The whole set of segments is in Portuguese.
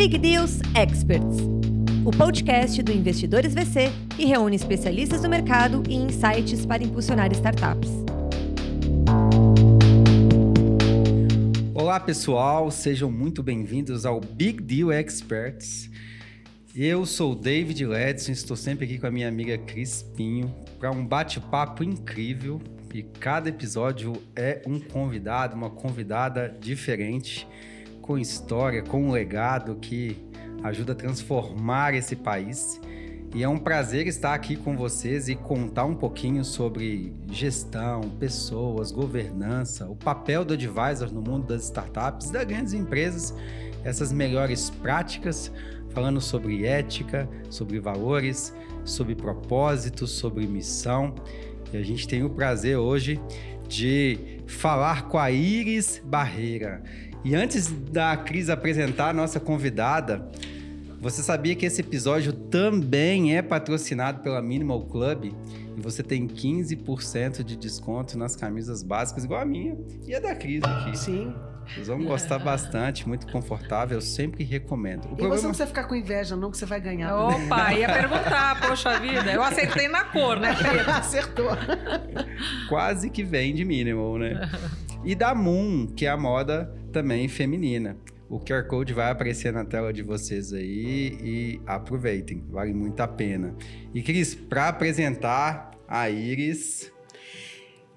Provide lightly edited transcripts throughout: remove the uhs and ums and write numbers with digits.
Big Deals Experts, o podcast do Investidores VC que reúne especialistas do mercado e insights para impulsionar startups. Olá pessoal, sejam muito bem-vindos ao Big Deal Experts. Eu sou o David Ledson, estou sempre aqui com a minha amiga Cris Pinho para um bate-papo incrível e cada episódio é um convidado, uma convidada diferente, com história, com um legado que ajuda a transformar esse país. E é um prazer estar aqui com vocês e contar um pouquinho sobre gestão, pessoas, governança, o papel do advisor no mundo das startups, das grandes empresas, essas melhores práticas, falando sobre ética, sobre valores, sobre propósitos, sobre missão. E a gente tem o prazer hoje de falar com a Iris Barreira. E antes da Cris apresentar a nossa convidada, você sabia que esse episódio também é patrocinado pela Minimal Club? E você tem 15% de desconto nas camisas básicas, igual a minha e a da Cris aqui. Sim. Vocês vão gostar bastante, muito confortável, eu sempre recomendo. Você não precisa ficar com inveja, não, que você vai ganhar. Opa, ia perguntar, poxa vida, eu acertei na cor, né? Acertou. Quase que vem de Minimal, né? E da Moon, que é a moda também feminina. O QR Code vai aparecer na tela de vocês aí e aproveitem, vale muito a pena. E Cris, para apresentar a Iris...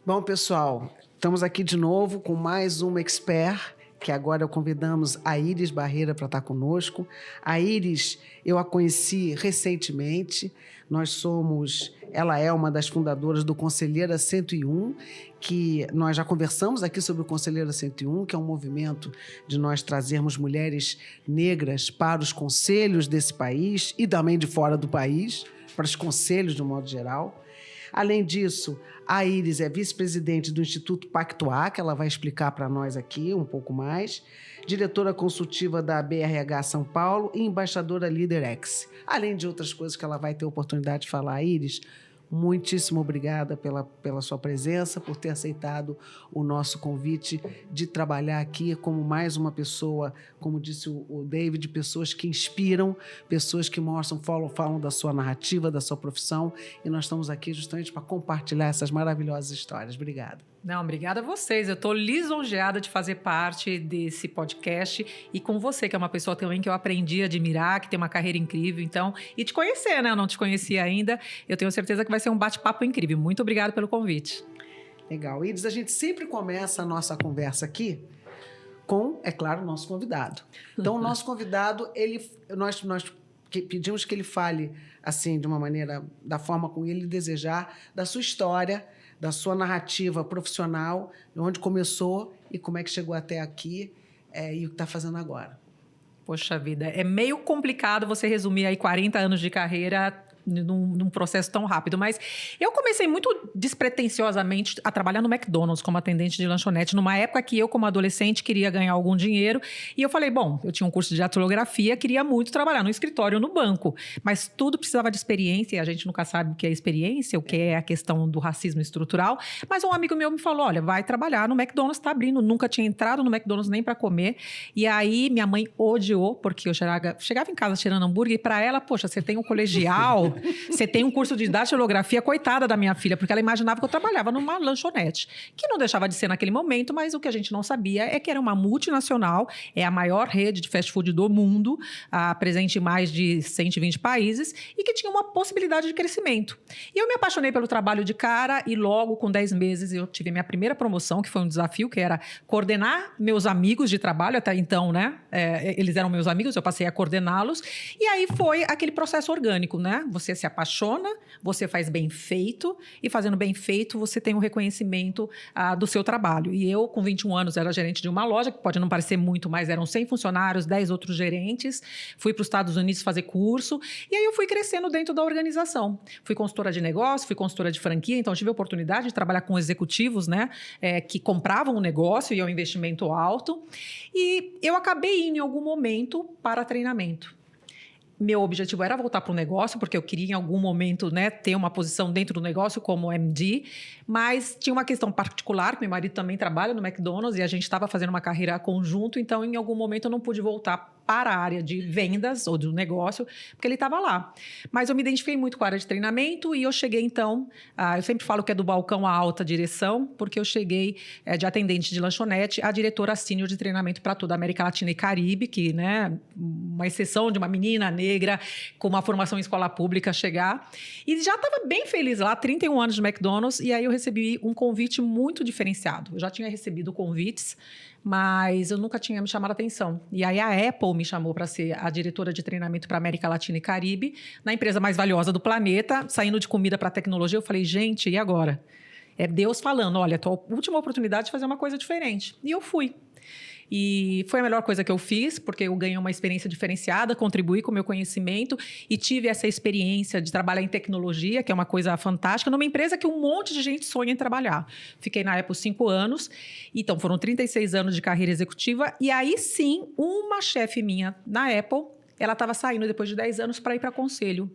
Bom, pessoal, estamos aqui de novo com mais uma expert, que agora convidamos a Iris Barreira para estar conosco. A Iris, eu a conheci recentemente. Ela é uma das fundadoras do Conselheira 101, que nós já conversamos aqui sobre o Conselheira 101, que é um movimento de nós trazermos mulheres negras para os conselhos desse país e também de fora do país, para os conselhos de um modo geral. Além disso, a Iris é vice-presidente do Instituto Pactuar, que ela vai explicar para nós aqui um pouco mais, diretora consultiva da BRH São Paulo e embaixadora LeaderX. Além de outras coisas que ela vai ter oportunidade de falar. Iris, muitíssimo obrigada pela sua presença, por ter aceitado o nosso convite de trabalhar aqui como mais uma pessoa, como disse o David, pessoas que inspiram, pessoas que mostram, falam da sua narrativa, da sua profissão, e nós estamos aqui justamente para compartilhar essas maravilhosas histórias. Obrigada. Não, obrigada a vocês. Eu estou lisonjeada de fazer parte desse podcast e com você, que é uma pessoa também que eu aprendi a admirar, que tem uma carreira incrível, então, e te conhecer, né? Eu não te conhecia ainda. Eu tenho certeza que vai ser um bate-papo incrível. Muito obrigada pelo convite. Legal. Iris, a gente sempre começa a nossa conversa aqui com, é claro, o nosso convidado. Então, o nosso convidado, nós pedimos que ele fale, assim, de uma maneira, da forma como ele desejar, da sua história, da sua narrativa profissional, de onde começou e como é que chegou até aqui e o que está fazendo agora. Poxa vida, é meio complicado você resumir aí 40 anos de carreira num processo tão rápido, mas eu comecei muito despretensiosamente a trabalhar no McDonald's como atendente de lanchonete, numa época que eu, como adolescente, queria ganhar algum dinheiro, e eu falei, bom, eu tinha um curso de datilografia, queria muito trabalhar no escritório, no banco, mas tudo precisava de experiência, e a gente nunca sabe o que é experiência, o que é a questão do racismo estrutural, mas um amigo meu me falou, olha, vai trabalhar no McDonald's, tá abrindo, nunca tinha entrado no McDonald's nem para comer, e aí minha mãe odiou, porque eu chegava em casa tirando hambúrguer, e para ela, poxa, você tem um colegial, você tem um curso de datilografia, coitada da minha filha, porque ela imaginava que eu trabalhava numa lanchonete, que não deixava de ser naquele momento, mas o que a gente não sabia é que era uma multinacional, é a maior rede de fast food do mundo, presente em mais de 120 países, e que tinha uma possibilidade de crescimento. E eu me apaixonei pelo trabalho de cara, e logo, com 10 meses, eu tive minha primeira promoção, que foi um desafio, que era coordenar meus amigos de trabalho, até então, né? Eles eram meus amigos, eu passei a coordená-los, e aí foi aquele processo orgânico, né? Você se apaixona, você faz bem feito, e fazendo bem feito, você tem um reconhecimento do seu trabalho. E eu, com 21 anos, era gerente de uma loja, que pode não parecer muito, mas eram 100 funcionários, 10 outros gerentes. Fui para os Estados Unidos fazer curso, e aí eu fui crescendo dentro da organização. Fui consultora de negócio, fui consultora de franquia, então tive a oportunidade de trabalhar com executivos, né, que compravam o negócio e é um investimento alto. E eu acabei indo, em algum momento, para treinamento. Meu objetivo era voltar para o negócio, porque eu queria em algum momento, né, ter uma posição dentro do negócio como MD, mas tinha uma questão particular, que meu marido também trabalha no McDonald's e a gente estava fazendo uma carreira conjunto, então em algum momento eu não pude voltar para a área de vendas ou do negócio, porque ele estava lá. Mas eu me identifiquei muito com a área de treinamento e eu cheguei, então, eu sempre falo que é do balcão à alta direção, porque eu cheguei de atendente de lanchonete a diretora sênior de treinamento para toda a América Latina e Caribe, que, né, uma exceção de uma menina negra com uma formação em escola pública chegar. E já estava bem feliz lá, 31 anos de McDonald's, e aí eu recebi um convite muito diferenciado. Eu já tinha recebido convites, mas eu nunca tinha me chamado a atenção. E aí a Apple me chamou para ser a diretora de treinamento para América Latina e Caribe, na empresa mais valiosa do planeta, saindo de comida para tecnologia. Eu falei, gente, e agora? É Deus falando, olha, a tua última oportunidade de fazer uma coisa diferente. E eu fui. E foi a melhor coisa que eu fiz, porque eu ganhei uma experiência diferenciada, contribuí com o meu conhecimento e tive essa experiência de trabalhar em tecnologia, que é uma coisa fantástica, numa empresa que um monte de gente sonha em trabalhar. Fiquei na Apple 5 anos, então foram 36 anos de carreira executiva, e aí sim, uma chefe minha na Apple, ela estava saindo depois de 10 anos para ir para conselho.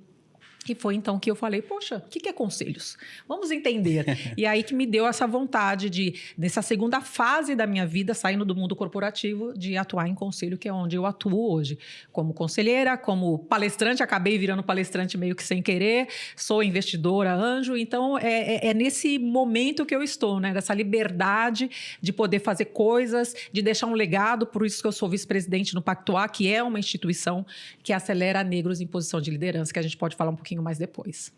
E foi então que eu falei, poxa, o que é conselhos? Vamos entender. E aí que me deu essa vontade de, nessa segunda fase da minha vida, saindo do mundo corporativo, de atuar em conselho, que é onde eu atuo hoje. Como conselheira, como palestrante, acabei virando palestrante meio que sem querer, sou investidora, anjo, então é nesse momento que eu estou, né? Dessa liberdade de poder fazer coisas, de deixar um legado, por isso que eu sou vice-presidente no Pactuar, que é uma instituição que acelera negros em posição de liderança, que a gente pode falar um pouquinho mais depois.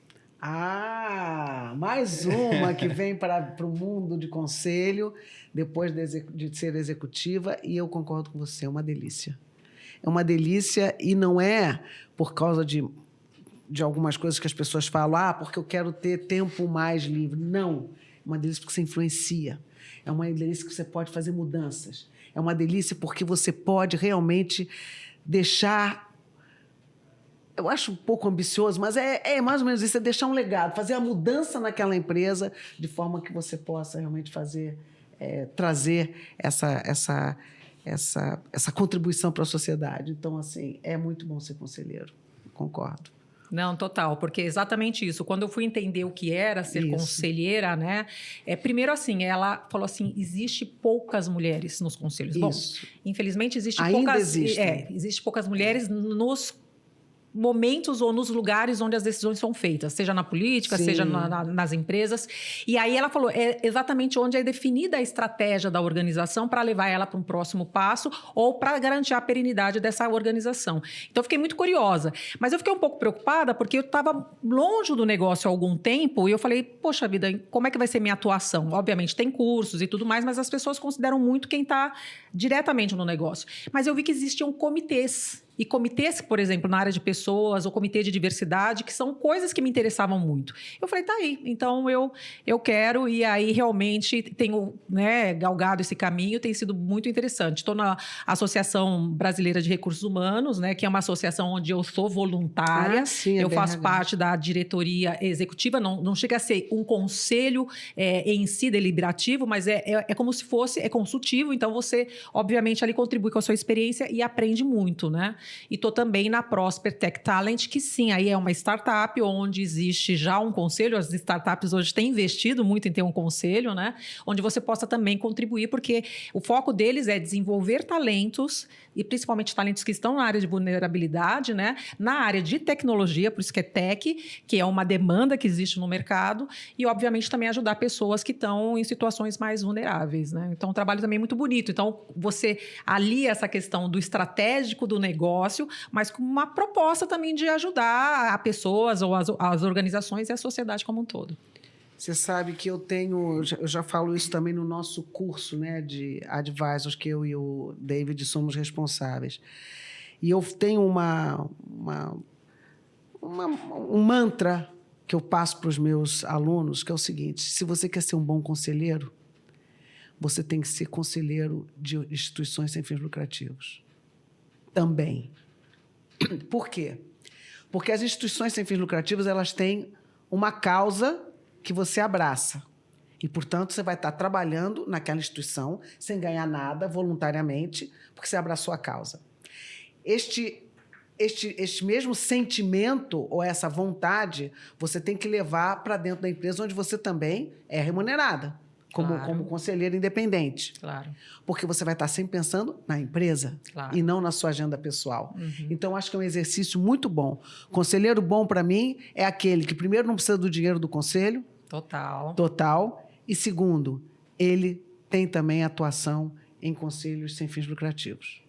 Mais uma que vem para o mundo de conselho, depois de ser executiva, e eu concordo com você, é uma delícia. É uma delícia e não é por causa de algumas coisas que as pessoas falam, porque eu quero ter tempo mais livre. Não, é uma delícia porque você influencia. É uma delícia que você pode fazer mudanças. É uma delícia porque você pode realmente deixar... Eu acho um pouco ambicioso, mas é mais ou menos isso, é deixar um legado, fazer a mudança naquela empresa de forma que você possa realmente trazer essa contribuição para a sociedade. Então, assim, é muito bom ser conselheiro, concordo. Não, total, porque é exatamente isso. Quando eu fui entender o que era ser conselheira, né? Primeiro, assim, ela falou assim, existe poucas mulheres nos conselhos. Isso. Bom, infelizmente, existe poucas mulheres nos momentos ou nos lugares onde as decisões são feitas, seja na política, Sim. seja nas empresas. E aí ela falou, é exatamente onde é definida a estratégia da organização para levar ela para um próximo passo ou para garantir a perenidade dessa organização. Então, eu fiquei muito curiosa. Mas eu fiquei um pouco preocupada porque eu estava longe do negócio há algum tempo e eu falei, poxa vida, como é que vai ser minha atuação? Obviamente, tem cursos e tudo mais, mas as pessoas consideram muito quem está diretamente no negócio. Mas eu vi que existiam comitês. E comitês, por exemplo, na área de pessoas, ou comitê de diversidade, que são coisas que me interessavam muito. Eu falei, tá aí, então eu quero, e aí realmente tenho, né, galgado esse caminho, tem sido muito interessante. Estou na Associação Brasileira de Recursos Humanos, né, que é uma associação onde eu sou voluntária, Sim, eu faço parte da diretoria executiva, não chega a ser um conselho em si deliberativo, mas é como se fosse, é consultivo, então você, obviamente, ali contribui com a sua experiência e aprende muito, né? E estou também na Prosper Tech Talent, que sim, aí é uma startup onde existe já um conselho. As startups hoje têm investido muito em ter um conselho, né? Onde você possa também contribuir, porque o foco deles é desenvolver talentos, e principalmente talentos que estão na área de vulnerabilidade, né? Na área de tecnologia, por isso que é tech, que é uma demanda que existe no mercado, e obviamente também ajudar pessoas que estão em situações mais vulneráveis, né? Então, um trabalho também muito bonito. Então, você alia essa questão do estratégico do negócio, mas com uma proposta também de ajudar a pessoas ou as organizações e a sociedade como um todo. Você sabe que eu já falo isso também no nosso curso, né, de advisors, que eu e o David somos responsáveis. E eu tenho um mantra que eu passo para os meus alunos, que é o seguinte: se você quer ser um bom conselheiro, você tem que ser conselheiro de instituições sem fins lucrativos. Também. Por quê? Porque as instituições sem fins lucrativos, elas têm uma causa que você abraça. E, portanto, você vai estar trabalhando naquela instituição sem ganhar nada, voluntariamente, porque você abraçou a causa. Este mesmo sentimento ou essa vontade, você tem que levar para dentro da empresa onde você também é remunerada. Claro. como conselheiro independente. Claro. Porque você vai estar sempre pensando na empresa Claro. e não na sua agenda pessoal. Então, acho que é um exercício muito bom. Conselheiro bom, para mim, é aquele que, primeiro, não precisa do dinheiro do conselho, total, e, segundo, ele tem também atuação em conselhos sem fins lucrativos.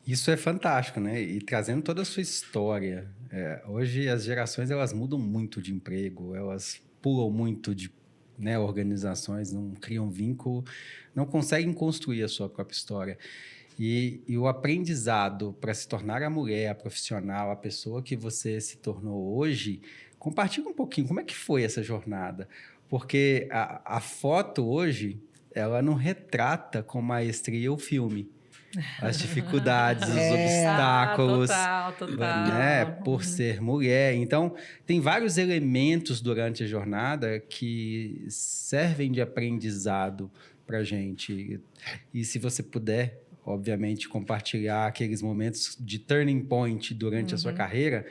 Isso é fantástico, né? E trazendo toda a sua história. Hoje, as gerações, elas mudam muito de emprego, elas pulam muito de organizações, não criam vínculo, não conseguem construir a sua própria história. E o aprendizado para se tornar a mulher, a profissional, a pessoa que você se tornou hoje, compartilha um pouquinho como é que foi essa jornada. Porque a foto hoje, ela não retrata com maestria o filme. As dificuldades, os obstáculos, Total. né, por ser mulher. Então, tem vários elementos durante a jornada que servem de aprendizado para a gente. E se você puder, obviamente, compartilhar aqueles momentos de turning point durante a sua carreira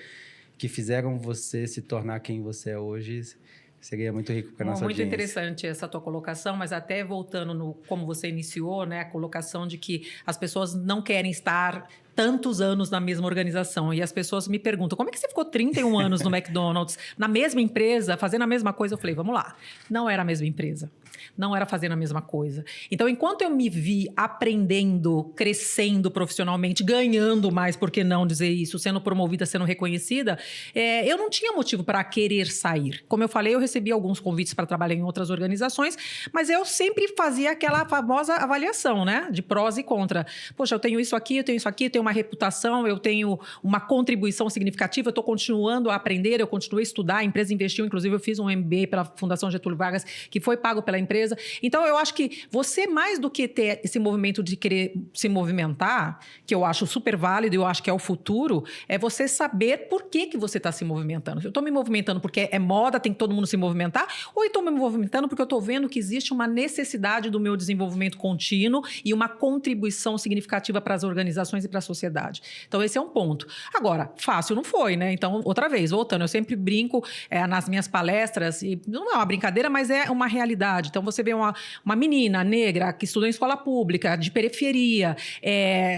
que fizeram você se tornar quem você é hoje, seria muito rico para a nossa audiência. Muito interessante essa tua colocação, mas até voltando no como você iniciou, né, a colocação de que as pessoas não querem estar tantos anos na mesma organização. E as pessoas me perguntam, como é que você ficou 31 anos no McDonald's, na mesma empresa, fazendo a mesma coisa? Eu falei, vamos lá, não era a mesma empresa. Não era fazendo a mesma coisa. Então, enquanto eu me vi aprendendo, crescendo profissionalmente, ganhando mais, por que não dizer isso, sendo promovida, sendo reconhecida, eu não tinha motivo para querer sair. Como eu falei, eu recebi alguns convites para trabalhar em outras organizações, mas eu sempre fazia aquela famosa avaliação, né? De prós e contra. Poxa, eu tenho isso aqui, eu tenho uma reputação, eu tenho uma contribuição significativa, eu estou continuando a aprender, eu continuei a estudar, a empresa investiu, inclusive eu fiz um MBA pela Fundação Getúlio Vargas, que foi pago pela empresa. Então, eu acho que você, mais do que ter esse movimento de querer se movimentar, que eu acho super válido e eu acho que é o futuro, é você saber por que você está se movimentando. Eu estou me movimentando porque é moda, tem que todo mundo se movimentar, ou eu estou me movimentando porque eu estou vendo que existe uma necessidade do meu desenvolvimento contínuo e uma contribuição significativa para as organizações e para a sociedade. Então, esse é um ponto. Agora, fácil não foi, né? Então, outra vez, voltando, eu sempre brinco nas minhas palestras, e não é uma brincadeira, mas é uma realidade. Então, você vê uma menina negra que estudou em escola pública, de periferia,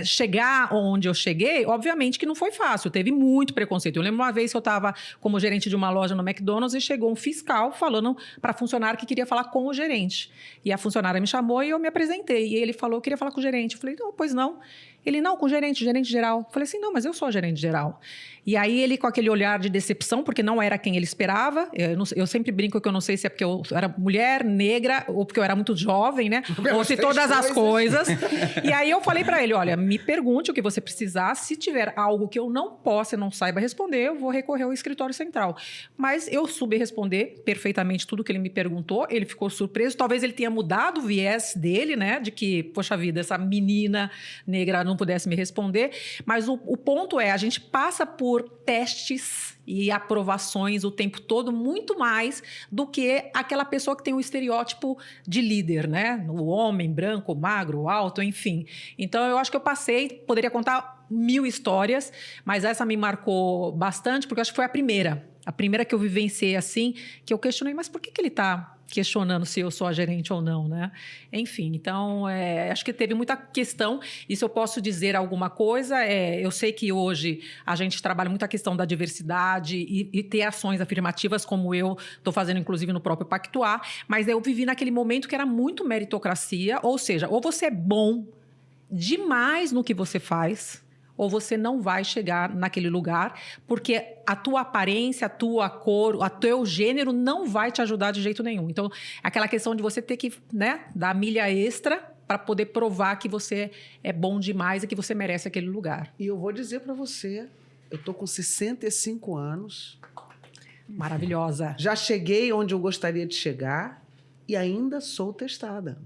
chegar onde eu cheguei, obviamente que não foi fácil, teve muito preconceito. Eu lembro uma vez que eu estava como gerente de uma loja no McDonald's e chegou um fiscal falando para a funcionária que queria falar com o gerente. E a funcionária me chamou e eu me apresentei. E ele falou, queria falar com o gerente. Eu falei, não, pois não. Ele, não, com o gerente geral. Eu falei assim, não, mas eu sou a gerente geral. E aí ele, com aquele olhar de decepção, porque não era quem ele esperava, eu sempre brinco que eu não sei se é porque eu era mulher, negra, ou porque eu era muito jovem, né? Ou se todas as coisas. E aí eu falei pra ele, olha, me pergunte o que você precisar, se tiver algo que eu não possa e não saiba responder, eu vou recorrer ao escritório central. Mas eu soube responder perfeitamente tudo que ele me perguntou, ele ficou surpreso, talvez ele tenha mudado o viés dele, né? De que, poxa vida, essa menina negra não pudesse me responder, mas o ponto é, a gente passa por testes e aprovações o tempo todo, muito mais do que aquela pessoa que tem o estereótipo de líder, né? O homem branco, magro, alto, enfim. Então, eu acho que eu poderia contar 1000 histórias, mas essa me marcou bastante, porque eu acho que foi a primeira que eu vivenciei assim, que eu questionei, mas por que ele está questionando se eu sou a gerente ou não, né? Enfim, então, acho que teve muita questão. E se eu posso dizer alguma coisa, eu sei que hoje a gente trabalha muito a questão da diversidade e ter ações afirmativas, como eu estou fazendo, inclusive, no próprio Pactuar, mas eu vivi naquele momento que era muito meritocracia, ou seja, ou você é bom demais no que você faz, ou você não vai chegar naquele lugar, porque a tua aparência, a tua cor, o teu gênero não vai te ajudar de jeito nenhum. Então, aquela questão de você ter que, né, dar milha extra para poder provar que você é bom demais e que você merece aquele lugar. E eu vou dizer para você, eu estou com 65 anos. Maravilhosa. Já cheguei onde eu gostaria de chegar e ainda sou testada.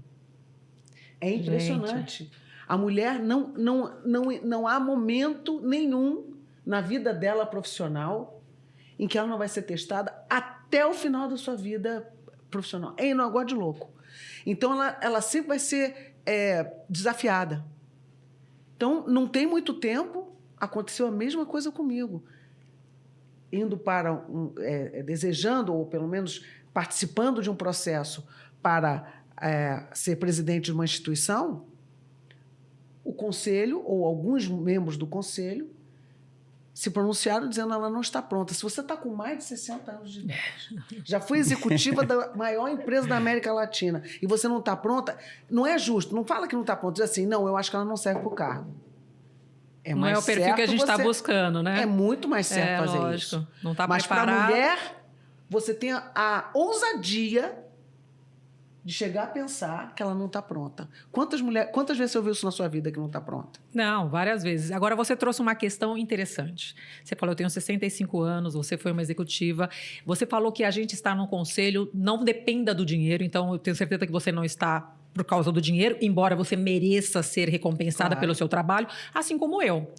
É impressionante. Gente. A mulher não há momento nenhum na vida dela profissional em que ela não vai ser testada até o final da sua vida profissional. É um negócio de louco. Então, ela sempre vai ser desafiada. Então, não tem muito tempo, aconteceu a mesma coisa comigo. Indo para desejando, ou pelo menos participando de um processo para ser presidente de uma instituição, o conselho, ou alguns membros do conselho, se pronunciaram dizendo que ela não está pronta. Se você está com mais de 60 anos de idade, já foi executiva da maior empresa da América Latina, e você não está pronta, não é justo. Não fala que não está pronta. Diz assim, não, eu acho que ela não serve para o cargo. Não é o perfil que a gente está buscando, né? É muito mais certo fazer lógico. isso. Não está Mas preparado. para a mulher, você tem a ousadia de chegar a pensar que ela não está pronta. Quantas vezes você ouviu isso na sua vida que não está pronta? Não, várias vezes. Agora, você trouxe uma questão interessante. Você falou, eu tenho 65 anos, você foi uma executiva. Você falou que a gente está no conselho, não dependa do dinheiro, então eu tenho certeza que você não está por causa do dinheiro, embora você mereça ser recompensada pelo seu trabalho, assim como eu.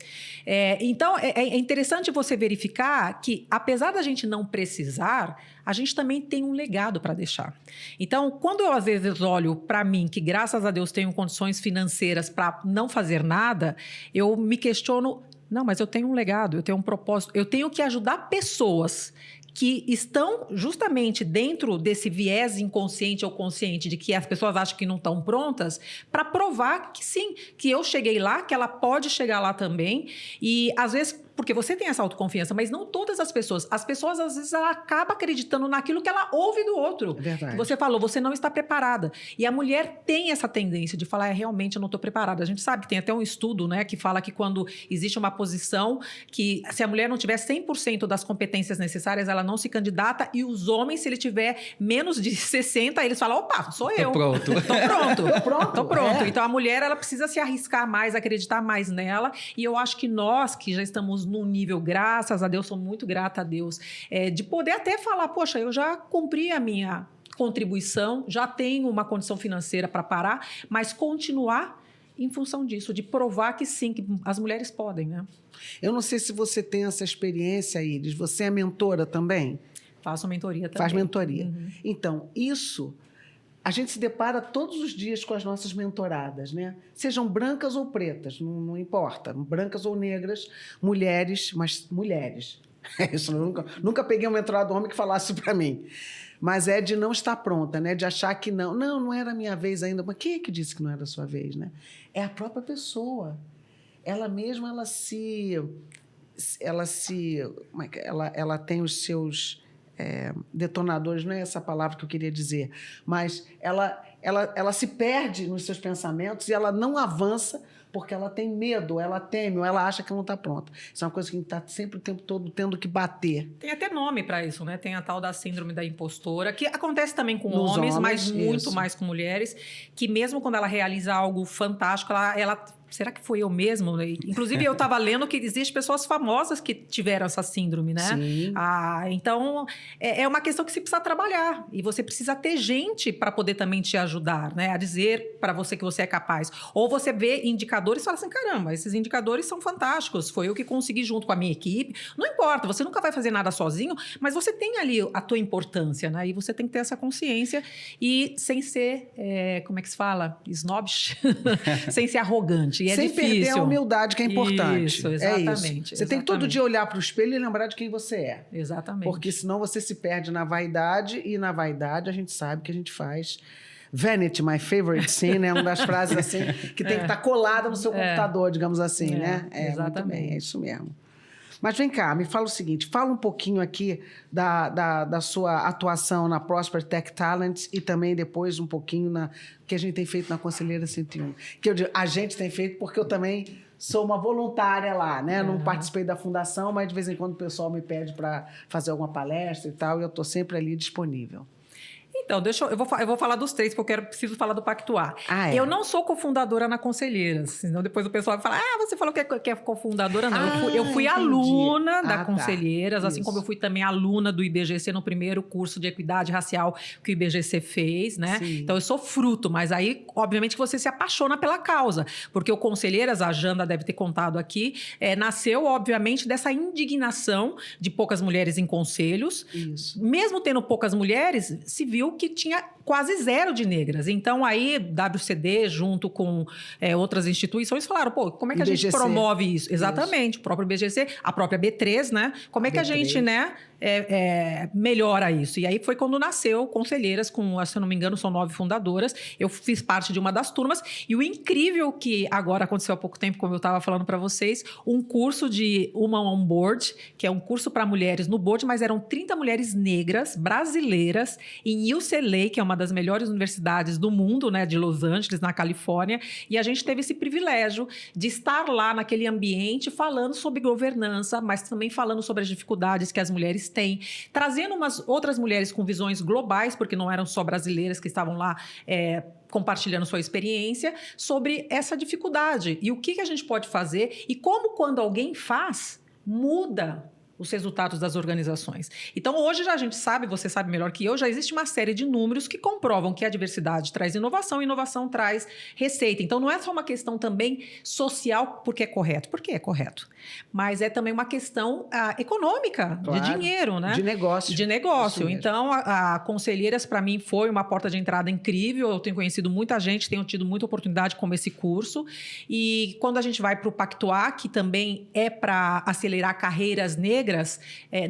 Então, é interessante você verificar que, apesar da gente não precisar, a gente também tem um legado para deixar. Então, quando eu, às vezes, olho para mim, que graças a Deus tenho condições financeiras para não fazer nada, eu me questiono, não, mas eu tenho um legado, eu tenho um propósito, eu tenho que ajudar pessoas que estão justamente dentro desse viés inconsciente ou consciente de que as pessoas acham que não estão prontas, para provar que sim, que eu cheguei lá, que ela pode chegar lá também. E, às vezes, porque você tem essa autoconfiança, mas não todas as pessoas. As pessoas, às vezes, ela acaba acreditando naquilo que ela ouve do outro. Verdade. Você falou, você não está preparada. E a mulher tem essa tendência de falar, realmente eu não estou preparada. A gente sabe que tem até um estudo, né, que fala que quando existe uma posição, que se a mulher não tiver 100% das competências necessárias, ela não se candidata, e os homens, se ele tiver menos de 60%, eles falam, opa, sou eu. Tô pronto. Tô pronto. Então, a mulher, ela precisa se arriscar mais, acreditar mais nela. E eu acho que nós, que já estamos num nível, graças a Deus, sou muito grata a Deus, de poder até falar, poxa, eu já cumpri a minha contribuição, já tenho uma condição financeira para parar, mas continuar em função disso, de provar que sim, que as mulheres podem, né? Eu não sei se você tem essa experiência, Iris. Você é mentora também? Faço mentoria também. Faz mentoria. Uhum. Então, isso... A gente se depara todos os dias com as nossas mentoradas, né? Sejam brancas ou pretas, não importa. Brancas ou negras, mulheres, mas mulheres. Isso, eu nunca peguei um mentorado homem que falasse isso para mim. Mas é de não estar pronta, né? De achar que não era a minha vez ainda. Mas quem é que disse que não era a sua vez, né? É a própria pessoa. Ela mesma, ela tem os seus... detonadores, não é essa palavra que eu queria dizer, mas ela se perde nos seus pensamentos e ela não avança porque ela tem medo, ela teme, ou ela acha que não está pronta. Isso é uma coisa que a gente está sempre o tempo todo tendo que bater. Tem até nome para isso, né? Tem a tal da síndrome da impostora, que acontece também com Nos homens, mas muito isso. mais com mulheres, que mesmo quando ela realiza algo fantástico, ela será que foi eu mesmo? Inclusive, eu estava lendo que existem pessoas famosas que tiveram essa síndrome, né? Sim. Então, é uma questão que você precisa trabalhar. E você precisa ter gente para poder também te ajudar, né? A dizer para você que você é capaz. Ou você vê indicadores e fala assim, caramba, esses indicadores são fantásticos. Foi eu que consegui junto com a minha equipe. Não importa, você nunca vai fazer nada sozinho, mas você tem ali a tua importância, né? E você tem que ter essa consciência e sem ser, como é que se fala? Snobbish? Sem ser arrogante. E é sem difícil. perder a humildade, que é importante. Isso, exatamente. É isso. Você tem que todo dia olhar para o espelho e lembrar de quem você é. Exatamente. Porque senão você se perde na vaidade, e na vaidade a gente sabe que a gente faz... Vanity, my favorite sin, é uma das frases assim que tem que estar colada no seu computador, digamos assim, né? Exatamente. Muito bem, é isso mesmo. Mas vem cá, me fala o seguinte, fala um pouquinho aqui da sua atuação na Prosper Tech Talents e também depois um pouquinho que a gente tem feito na Conselheira 101. Que eu digo, a gente tem feito porque eu também sou uma voluntária lá, né? Não participei da fundação, mas de vez em quando o pessoal me pede para fazer alguma palestra e tal, e eu estou sempre ali disponível. Então, eu vou falar dos três, porque preciso falar do Pactuar. Eu não sou cofundadora na Conselheiras, senão depois o pessoal vai falar, você falou que é cofundadora. Não, eu fui aluna da Conselheiras, assim como eu fui também aluna do IBGC no primeiro curso de equidade racial que o IBGC fez, né? Sim. Então, eu sou fruto, mas aí, obviamente, você se apaixona pela causa, porque o Conselheiras, a Janda deve ter contado aqui, nasceu, obviamente, dessa indignação de poucas mulheres em conselhos. Isso. Mesmo tendo poucas mulheres, se viu que tinha quase zero de negras. Então, aí, WCD, junto com outras instituições, falaram, pô, como é que a gente promove isso? Exatamente, o próprio BGC, a própria B3, né? Como é que a gente, né, melhora isso? E aí foi quando nasceu Conselheiras, com, se eu não me engano, são 9 fundadoras. Eu fiz parte de uma das turmas. E o incrível que agora aconteceu há pouco tempo, como eu estava falando para vocês, um curso de Woman on Board, que é um curso para mulheres no board, mas eram 30 mulheres negras, brasileiras, em UCLA, que é uma das melhores universidades do mundo, né, de Los Angeles, na Califórnia. E a gente teve esse privilégio de estar lá naquele ambiente falando sobre governança, mas também falando sobre as dificuldades que as mulheres têm, trazendo umas outras mulheres com visões globais, porque não eram só brasileiras que estavam lá compartilhando sua experiência sobre essa dificuldade e o que a gente pode fazer e como, quando alguém faz, muda os resultados das organizações. Então, hoje já a gente sabe, você sabe melhor que eu, já existe uma série de números que comprovam que a diversidade traz inovação e inovação traz receita. Então, não é só uma questão também social porque é correto, mas é também uma questão econômica, claro, de dinheiro, né? De negócio. De negócio. Então, a Conselheiras, para mim, foi uma porta de entrada incrível. Eu tenho conhecido muita gente, tenho tido muita oportunidade como esse curso. E quando a gente vai para o Pactuar, que também é para acelerar carreiras negras,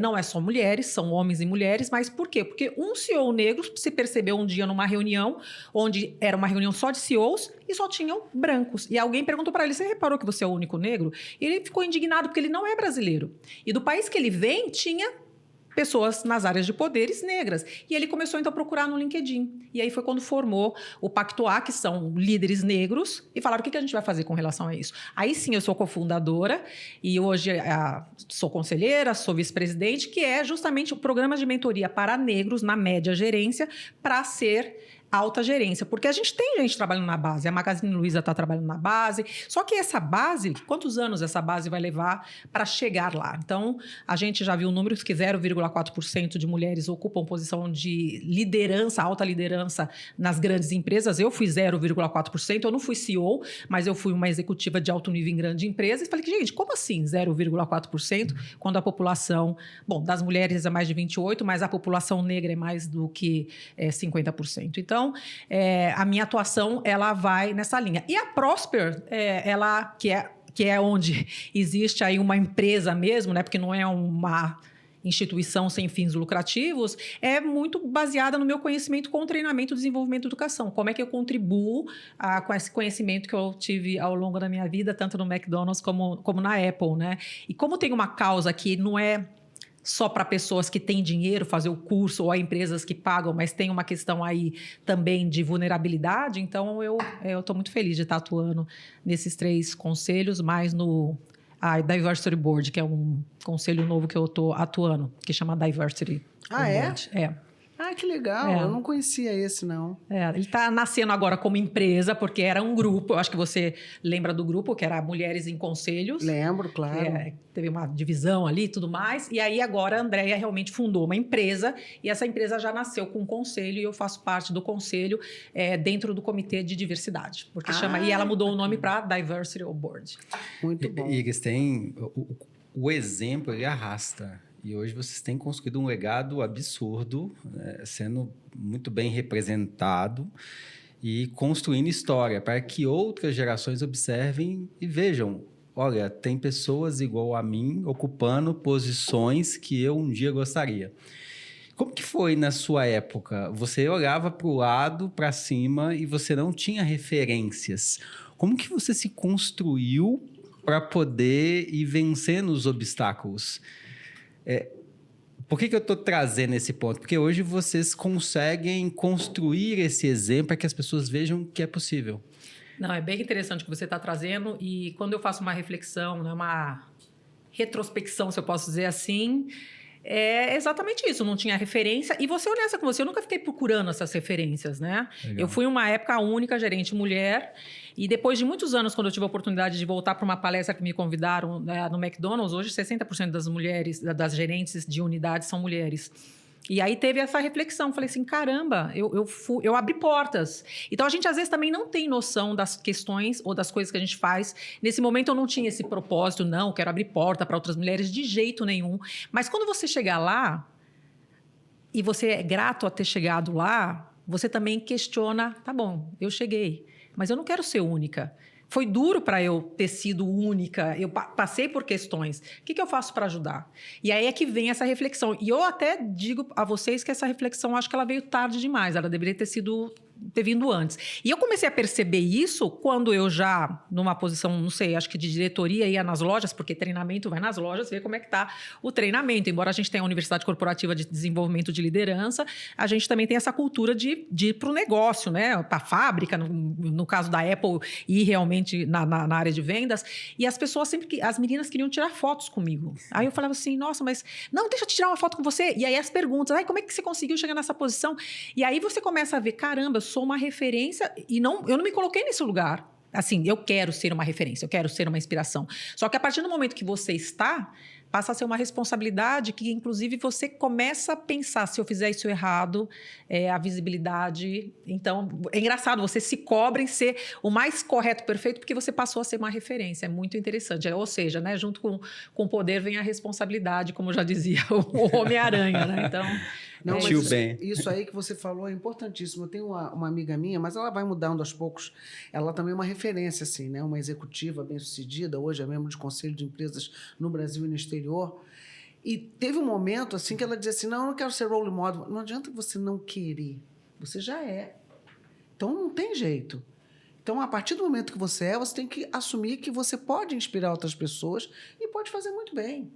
não é só mulheres, são homens e mulheres, mas por quê? Porque um CEO negro se percebeu um dia numa reunião, onde era uma reunião só de CEOs e só tinham brancos. E alguém perguntou para ele, você reparou que você é o único negro? E ele ficou indignado porque ele não é brasileiro. E do país que ele vem, tinha pessoas nas áreas de poderes negras. E ele começou, então, a procurar no LinkedIn. E aí foi quando formou o Pactuar, que são líderes negros, e falaram, o que a gente vai fazer com relação a isso? Aí sim, eu sou cofundadora, e hoje sou conselheira, sou vice-presidente, que é justamente o programa de mentoria para negros na média gerência, para ser alta gerência, porque a gente tem gente trabalhando na base, a Magazine Luiza está trabalhando na base, só que essa base, quantos anos essa base vai levar para chegar lá? Então, a gente já viu números que 0,4% de mulheres ocupam posição de liderança, alta liderança nas grandes empresas. Eu fui 0,4%, eu não fui CEO, mas eu fui uma executiva de alto nível em grande empresa, e falei que, gente, como assim 0,4%, quando a população, das mulheres é mais de 28%, mas a população negra é mais do que 50%. Então, a minha atuação, ela vai nessa linha. E a Prosper, ela que é onde existe aí uma empresa mesmo, né? Porque não é uma instituição sem fins lucrativos, é muito baseada no meu conhecimento com treinamento, desenvolvimento e educação. Como é que eu contribuo com esse conhecimento que eu tive ao longo da minha vida, tanto no McDonald's como na Apple, né? E como tem uma causa que não é só para pessoas que têm dinheiro fazer o curso ou a empresas que pagam, mas tem uma questão aí também de vulnerabilidade. Então, eu estou muito feliz de estar atuando nesses 3 conselhos, mais no Diversity Board, que é um conselho novo que eu estou atuando, que chama Diversity Board. Ah, que legal. Eu não conhecia esse, não. Ele está nascendo agora como empresa, porque era um grupo. Eu acho que você lembra do grupo, que era Mulheres em Conselhos. Lembro, claro. Teve uma divisão ali e tudo mais. E aí, agora, a Andréia realmente fundou uma empresa. E essa empresa já nasceu com um conselho. E eu faço parte do conselho dentro do Comitê de Diversidade. Porque e ela mudou o nome para Diversity Board. Muito bom. E eles têm... O exemplo, ele arrasta. E hoje vocês têm construído um legado absurdo, sendo muito bem representado e construindo história para que outras gerações observem e vejam, olha, tem pessoas igual a mim ocupando posições que eu um dia gostaria. Como que foi na sua época? Você olhava para o lado, para cima e você não tinha referências. Como que você se construiu para poder ir vencendo os obstáculos? Por que eu estou trazendo esse ponto? Porque hoje vocês conseguem construir esse exemplo para que as pessoas vejam que é possível. Não, é bem interessante o que você está trazendo. E quando eu faço uma reflexão, uma retrospecção, se eu posso dizer assim, é exatamente isso. Não tinha referência. E vou ser honesta com você, eu nunca fiquei procurando essas referências, né? Legal. Eu fui uma época a única gerente mulher. E depois de muitos anos, quando eu tive a oportunidade de voltar para uma palestra que me convidaram no McDonald's, hoje 60% das mulheres, das gerentes de unidades são mulheres. E aí teve essa reflexão, falei assim, caramba, eu abri portas. Então, a gente às vezes também não tem noção das questões ou das coisas que a gente faz. Nesse momento, eu não tinha esse propósito, não, quero abrir porta para outras mulheres, de jeito nenhum. Mas quando você chegar lá, e você é grato a ter chegado lá, você também questiona, tá bom, eu cheguei, mas eu não quero ser única. Foi duro para eu ter sido única, eu passei por questões. O que eu faço para ajudar? E aí é que vem essa reflexão. E eu até digo a vocês que essa reflexão, acho que ela veio tarde demais, ela deveria ter vindo antes. E eu comecei a perceber isso quando eu já, numa posição, não sei, acho que de diretoria, ia nas lojas, porque treinamento vai nas lojas, ver como é que está o treinamento. Embora a gente tenha a Universidade Corporativa de Desenvolvimento de Liderança, a gente também tem essa cultura de ir para o negócio, né? Para a fábrica, no caso da Apple, ir realmente na área de vendas. E as pessoas sempre, as meninas queriam tirar fotos comigo. Aí eu falava assim, nossa, mas não, deixa eu tirar uma foto com você. E aí as perguntas, como é que você conseguiu chegar nessa posição? E aí você começa a ver, caramba, eu sou uma referência e eu não me coloquei nesse lugar. Assim, eu quero ser uma referência, eu quero ser uma inspiração. Só que a partir do momento que você está, passa a ser uma responsabilidade que, inclusive, você começa a pensar, se eu fizer isso errado, a visibilidade... Então, é engraçado, você se cobra em ser o mais correto, perfeito, porque você passou a ser uma referência. É muito interessante. Ou seja, né, junto com o poder vem a responsabilidade, como já dizia o Homem-Aranha, né? Então... Não, mas Tio Ben. isso aí que você falou é importantíssimo. Eu tenho uma amiga minha, mas ela vai mudando aos poucos. Ela também é uma referência, assim, né? Uma executiva bem-sucedida, hoje é membro de conselho de empresas no Brasil e no exterior. E teve um momento assim que ela dizia assim, não, eu não quero ser role model. Não adianta você não querer, você já é. Então, não tem jeito. Então, a partir do momento que você é, você tem que assumir que você pode inspirar outras pessoas e pode fazer muito bem.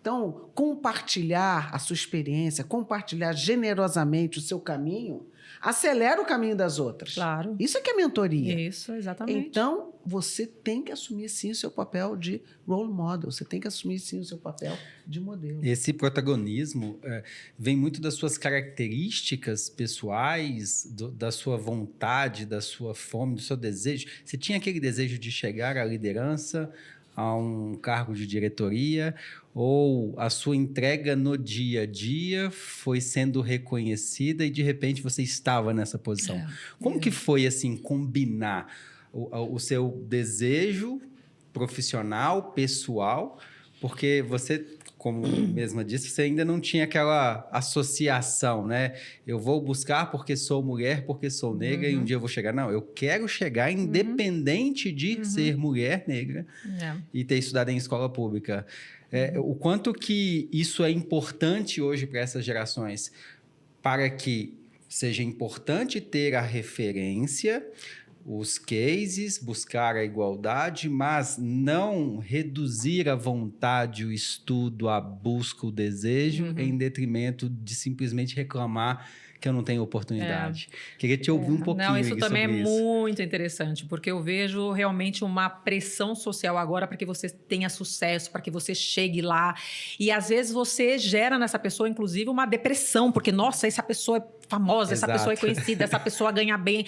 Então, compartilhar a sua experiência, compartilhar generosamente o seu caminho, acelera o caminho das outras. Claro. Isso é que é mentoria. Isso, exatamente. Então, você tem que assumir, sim, o seu papel de role model. Você tem que assumir, sim, o seu papel de modelo. Esse protagonismo vem muito das suas características pessoais, da sua vontade, da sua fome, do seu desejo. Você tinha aquele desejo de chegar à liderança, a um cargo de diretoria, ou a sua entrega no dia a dia foi sendo reconhecida e, de repente, você estava nessa posição. Como que foi, assim, combinar o seu desejo profissional, pessoal, porque você, como mesma disse, você ainda não tinha aquela associação, né? Eu vou buscar porque sou mulher, porque sou negra e um dia eu vou chegar. Não, eu quero chegar independente de ser mulher negra e ter estudado em escola pública. O quanto que isso é importante hoje para essas gerações, para que seja importante ter a referência, os cases, buscar a igualdade, mas não reduzir a vontade, o estudo, a busca, o desejo, em detrimento de simplesmente reclamar que eu não tenho oportunidade. Queria te ouvir um pouquinho sobre isso. Não, isso também é muito interessante, porque eu vejo realmente uma pressão social agora para que você tenha sucesso, para que você chegue lá. E, às vezes, você gera nessa pessoa, inclusive, uma depressão, porque, nossa, essa pessoa é famosa, essa pessoa é conhecida, essa pessoa ganha bem.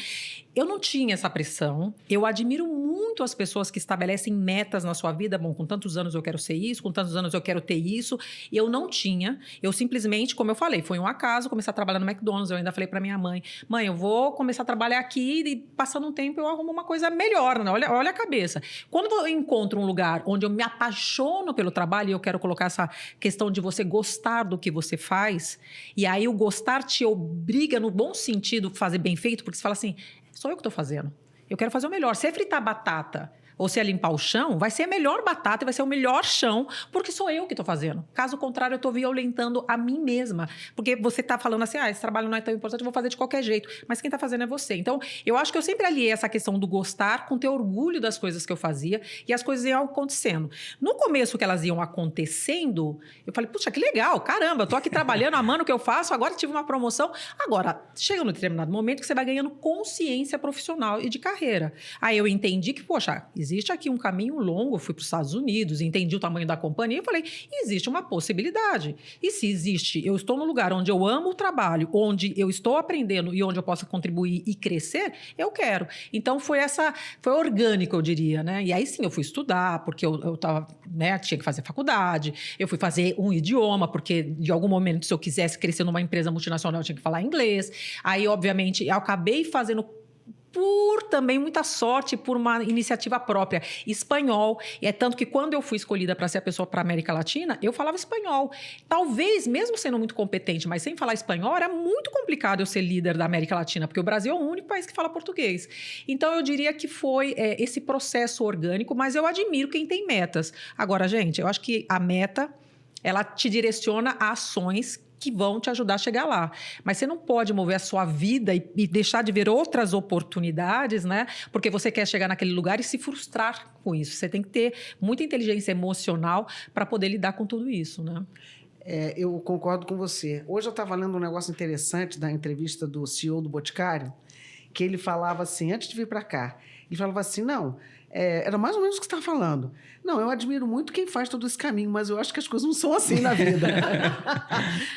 Eu não tinha essa pressão. Eu admiro muito as pessoas que estabelecem metas na sua vida. Bom, com tantos anos eu quero ser isso, com tantos anos eu quero ter isso. E eu não tinha. Eu simplesmente, como eu falei, foi um acaso começar a trabalhar no McDonald's. Eu ainda falei para minha mãe, eu vou começar a trabalhar aqui e passando um tempo eu arrumo uma coisa melhor, né? Olha a cabeça. Quando eu encontro um lugar onde eu me apaixono pelo trabalho, e eu quero colocar essa questão de você gostar do que você faz, e aí o gostar te obriga, no bom sentido, fazer bem feito, porque você fala assim, sou eu que estou fazendo. Eu quero fazer o melhor. Se é fritar batata ou se é limpar o chão, vai ser a melhor batata e vai ser o melhor chão, porque sou eu que estou fazendo. Caso contrário, eu estou violentando a mim mesma. Porque você está falando assim, esse trabalho não é tão importante, eu vou fazer de qualquer jeito. Mas quem está fazendo é você. Então, eu acho que eu sempre aliei essa questão do gostar com ter orgulho das coisas que eu fazia e as coisas iam acontecendo. No começo que elas iam acontecendo, eu falei, puxa, que legal, caramba, eu estou aqui trabalhando, amando o que eu faço, agora tive uma promoção. Agora, chega num determinado momento que você vai ganhando consciência profissional e de carreira. Aí eu entendi que, poxa, existe aqui um caminho longo, fui para os Estados Unidos, entendi o tamanho da companhia e falei, existe uma possibilidade. E se existe, eu estou num lugar onde eu amo o trabalho, onde eu estou aprendendo e onde eu posso contribuir e crescer, eu quero. Então, foi orgânico, eu diria, né? E aí sim, eu fui estudar, porque eu tava, né, tinha que fazer faculdade, eu fui fazer um idioma, porque de algum momento, se eu quisesse crescer numa empresa multinacional, eu tinha que falar inglês. Aí, obviamente, eu acabei fazendo por também muita sorte, por uma iniciativa própria. Espanhol. E é tanto que quando eu fui escolhida para ser a pessoa para a América Latina, eu falava espanhol. Talvez, mesmo sendo muito competente, mas sem falar espanhol, era muito complicado eu ser líder da América Latina, porque o Brasil é o único país que fala português. Então, eu diria que foi esse processo orgânico, mas eu admiro quem tem metas. Agora, gente, eu acho que a meta, ela te direciona a ações que vão te ajudar a chegar lá. Mas você não pode mover a sua vida e deixar de ver outras oportunidades, né? Porque você quer chegar naquele lugar e se frustrar com isso. Você tem que ter muita inteligência emocional para poder lidar com tudo isso, né? Eu concordo com você. Hoje eu estava lendo um negócio interessante da entrevista do CEO do Boticário, que ele falava assim, antes de vir para cá, ele falava assim, era mais ou menos o que você está falando. Não, eu admiro muito quem faz todo esse caminho, mas eu acho que as coisas não são assim na vida.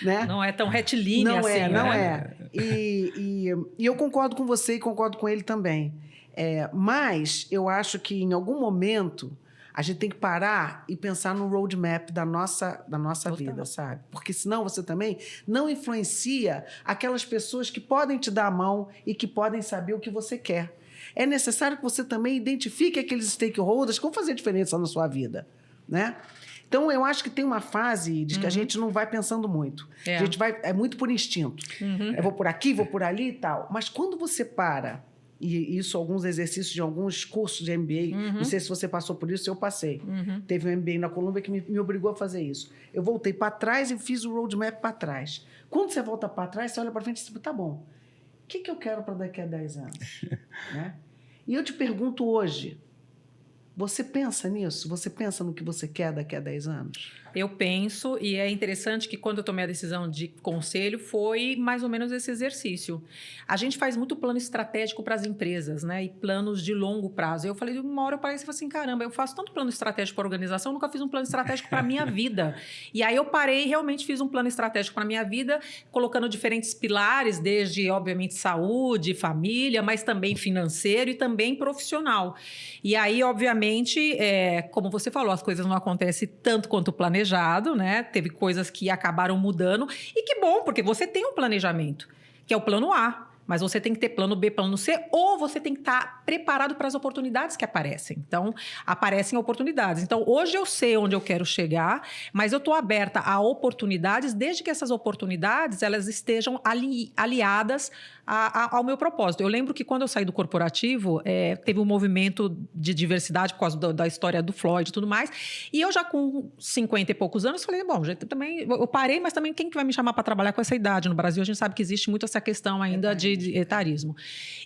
Né? Não é tão retilíneo assim. Não né? é. E eu concordo com você e concordo com ele também. Mas eu acho que em algum momento a gente tem que parar e pensar no roadmap da nossa vida, sabe? Porque senão você também não influencia aquelas pessoas que podem te dar a mão e que podem saber o que você quer. É necessário que você também identifique aqueles stakeholders que vão fazer diferença na sua vida, né? Então, eu acho que tem uma fase de que a gente não vai pensando muito. A gente é muito por instinto. Eu vou por aqui, vou por ali e tal. Mas quando você para, e isso, alguns exercícios de alguns cursos de MBA, não sei se você passou por isso, eu passei. Teve um MBA na Colômbia que me obrigou a fazer isso. Eu voltei para trás e fiz o roadmap para trás. Quando você volta para trás, você olha para frente e diz, tá bom, o que eu quero para daqui a 10 anos? Né? E eu te pergunto hoje, você pensa nisso? Você pensa no que você quer daqui a 10 anos? Eu penso, e é interessante que quando eu tomei a decisão de conselho, foi mais ou menos esse exercício. A gente faz muito plano estratégico para as empresas, né? E planos de longo prazo. Eu falei, uma hora eu parei e falei assim, caramba, eu faço tanto plano estratégico para a organização, eu nunca fiz um plano estratégico para a minha vida. E aí eu parei e realmente fiz um plano estratégico para a minha vida, colocando diferentes pilares, desde, obviamente, saúde, família, mas também financeiro e também profissional. E aí, obviamente, como você falou, as coisas não acontecem tanto quanto planejado, né? Teve coisas que acabaram mudando. E que bom, porque você tem um planejamento, que é o plano A. Mas você tem que ter plano B, plano C, ou você tem que estar preparado para as oportunidades que aparecem. Então, aparecem oportunidades. Então, hoje eu sei onde eu quero chegar, mas eu estou aberta a oportunidades, desde que essas oportunidades elas estejam aliadas ao meu propósito. Eu lembro que quando eu saí do corporativo, teve um movimento de diversidade por causa da história do Floyd e tudo mais, e eu já com 50 e poucos anos, falei, bom, também, eu parei, mas também quem que vai me chamar para trabalhar com essa idade? No Brasil, a gente sabe que existe muito essa questão ainda de etarismo.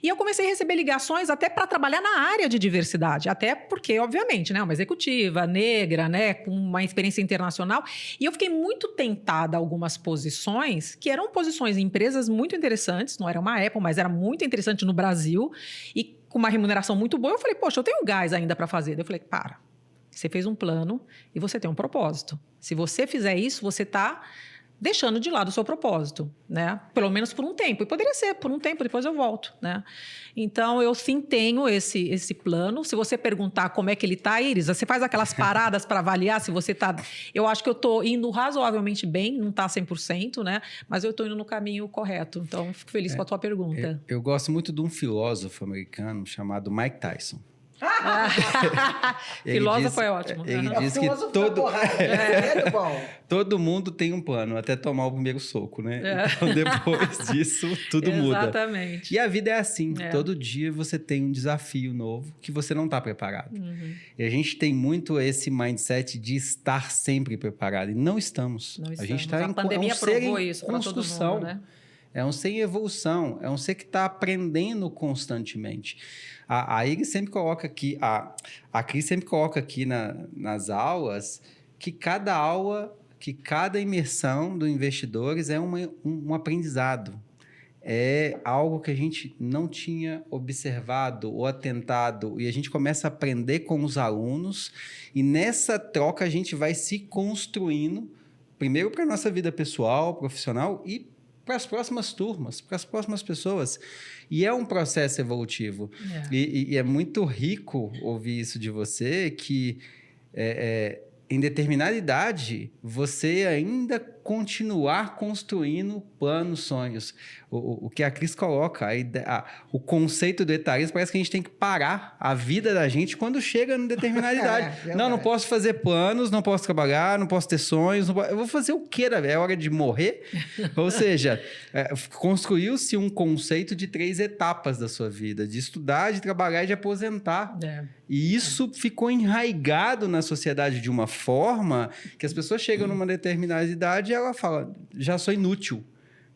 E eu comecei a receber ligações até para trabalhar na área de diversidade, até porque, obviamente, né, uma executiva negra, né, com uma experiência internacional, e eu fiquei muito tentada a algumas posições, que eram posições em empresas muito interessantes, não era uma Apple, mas era muito interessante no Brasil, e com uma remuneração muito boa. Eu falei, poxa, eu tenho gás ainda para fazer. Eu falei, para, você fez um plano e você tem um propósito. Se você fizer isso, você está deixando de lado o seu propósito, né? Pelo menos por um tempo. E poderia ser por um tempo, depois eu volto, né? Então, eu sim tenho esse plano. Se você perguntar como é que ele está, Iris, você faz aquelas paradas para avaliar se você está... Eu acho que eu estou indo razoavelmente bem, não está 100%, né? Mas eu estou indo no caminho correto. Então, fico feliz com a tua pergunta. Eu gosto muito de um filósofo americano chamado Mike Tyson. Filósofo é ótimo. Ele diz que todo mundo tem um plano, até tomar o primeiro soco, né? Então, depois disso, tudo muda. Exatamente. E a vida é assim. Todo dia você tem um desafio novo que você não está preparado. E a gente tem muito esse mindset de estar sempre preparado. E não estamos. A gente está a pandemia provou isso para todo mundo, né? É um ser em evolução, é um ser que está aprendendo constantemente. A Iris sempre coloca aqui, a Cris sempre coloca aqui nas aulas que cada aula, que cada imersão do Investidores é um aprendizado. É algo que a gente não tinha observado ou atentado, e a gente começa a aprender com os alunos, e nessa troca a gente vai se construindo, primeiro para a nossa vida pessoal, profissional, e para as próximas turmas, para as próximas pessoas. E é um processo evolutivo. E é muito rico ouvir isso de você, que em determinada idade, você ainda continuar construindo planos, sonhos. O que a Cris coloca, o conceito do etarismo, parece que a gente tem que parar a vida da gente quando chega em determinada idade. Não posso fazer planos, não posso trabalhar, não posso ter sonhos. Eu vou fazer o quê? É hora de morrer? Ou seja, construiu-se um conceito de 3 etapas da sua vida, de estudar, de trabalhar e de aposentar. E isso ficou enraigado na sociedade de uma forma que as pessoas chegam numa determinada idade e ela fala, já sou inútil,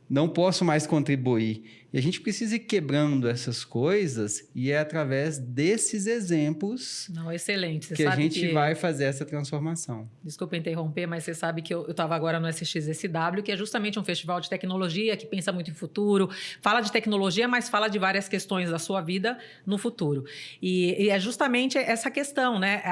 não posso mais contribuir. E a gente precisa ir quebrando essas coisas e é através desses exemplos excelente. Você que sabe a gente vai fazer essa transformação. Desculpa interromper, mas você sabe que eu estava agora no SXSW, que é justamente um festival de tecnologia que pensa muito em futuro, fala de tecnologia, mas fala de várias questões da sua vida no futuro. E é justamente essa questão, né?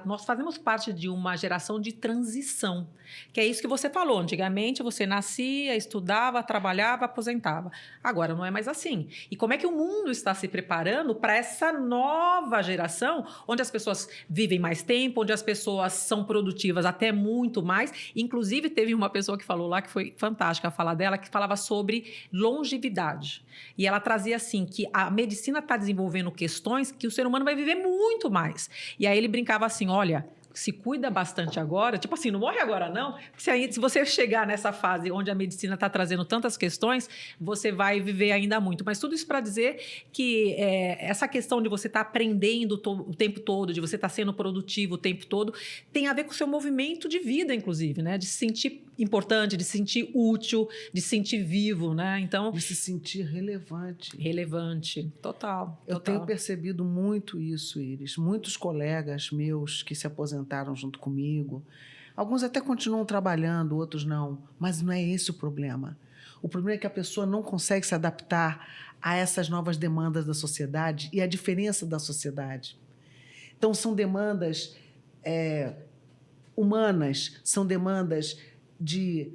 Nós fazemos parte de uma geração de transição, que é isso que você falou. Antigamente, você nascia, estudava, trabalhava, aposentava. Agora não é mais assim. E como é que o mundo está se preparando para essa nova geração, onde as pessoas vivem mais tempo, onde as pessoas são produtivas até muito mais? Inclusive, teve uma pessoa que falou lá, que foi fantástica a fala dela, que falava sobre longevidade. E ela trazia assim, que a medicina está desenvolvendo questões que o ser humano vai viver muito mais. E aí ele brincava assim, olha, se cuida bastante agora, tipo assim, não morre agora não, porque se você chegar nessa fase onde a medicina está trazendo tantas questões, você vai viver ainda muito. Mas tudo isso para dizer que essa questão de você estar aprendendo o tempo todo, de você estar sendo produtivo o tempo todo, tem a ver com o seu movimento de vida, inclusive, né? De se sentir importante, de se sentir útil, de se sentir vivo, né? Então, de se sentir relevante. Relevante, total. Eu tenho percebido muito isso, Iris. Muitos colegas meus que se aposentaram junto comigo, alguns até continuam trabalhando, outros não, mas não é esse o problema. O problema é que a pessoa não consegue se adaptar a essas novas demandas da sociedade e a diferença da sociedade. Então, são demandas humanas, são demandas de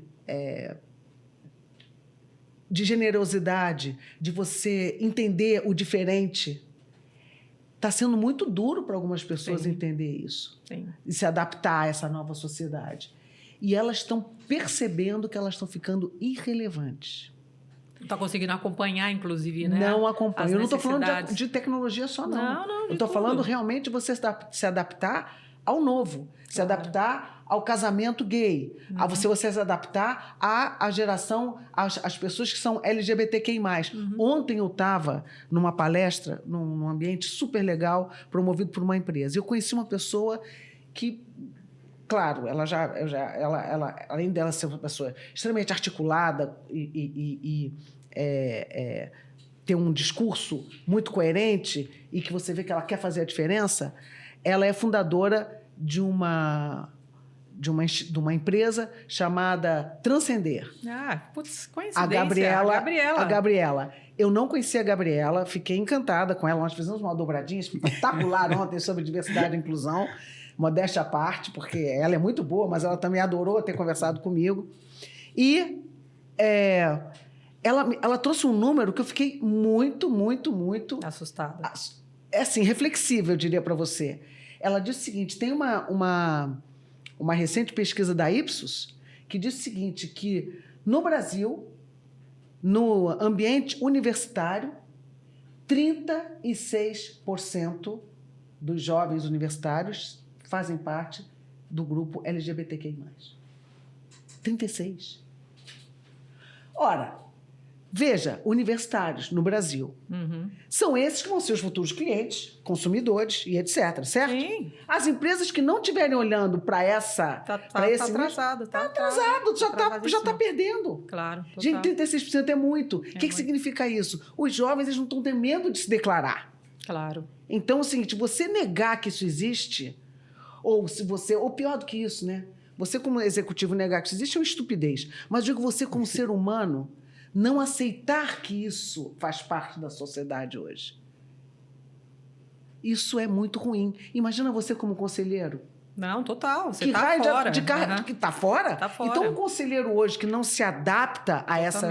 generosidade, de você entender o diferente. Está sendo muito duro para algumas pessoas entender isso. Sim. E se adaptar a essa nova sociedade. E elas estão percebendo que elas estão ficando irrelevantes. Não está conseguindo acompanhar, inclusive, né? Não acompanha. Eu não estou falando de tecnologia só, não. Eu estou falando realmente de você se adaptar ao novo. Se adaptar ao casamento gay. A você se adaptar à geração, às pessoas que são LGBTQI+. Ontem eu estava numa palestra, num ambiente super legal, promovido por uma empresa. Eu conheci uma pessoa que, claro, ela além dela ser uma pessoa extremamente articulada e ter um discurso muito coerente e que você vê que ela quer fazer a diferença, ela é fundadora de uma empresa chamada Transcender. Coincidência. A Gabriela. Eu não conhecia a Gabriela, fiquei encantada com ela. Nós fizemos uma dobradinha espetacular ontem sobre diversidade e inclusão, modéstia à parte, porque ela é muito boa, mas ela também adorou ter conversado comigo. E ela trouxe um número que eu fiquei muito assustada. Assim, reflexiva, eu diria para você. Ela disse o seguinte, tem uma recente pesquisa da Ipsos que diz o seguinte, que no Brasil, no ambiente universitário, 36% dos jovens universitários fazem parte do grupo LGBTQI+. 36%. Ora, veja, universitários no Brasil. São esses que vão ser os futuros clientes, consumidores e etc, certo? Sim. As empresas que não estiverem olhando para essa... Está atrasado. Está atrasado, já está perdendo. Claro. Total. Gente, 36% é muito. O que significa isso? Os jovens eles não estão tendo medo de se declarar. Claro. Então, é o seguinte, você negar que isso existe, ou pior do que isso, né? Você como executivo negar que isso existe é uma estupidez. Mas digo você como ser humano... não aceitar que isso faz parte da sociedade hoje. Isso é muito ruim. Imagina você como conselheiro. Não, total. Você está fora. Que está fora? Tá fora. Então, um conselheiro hoje que não se adapta a essa...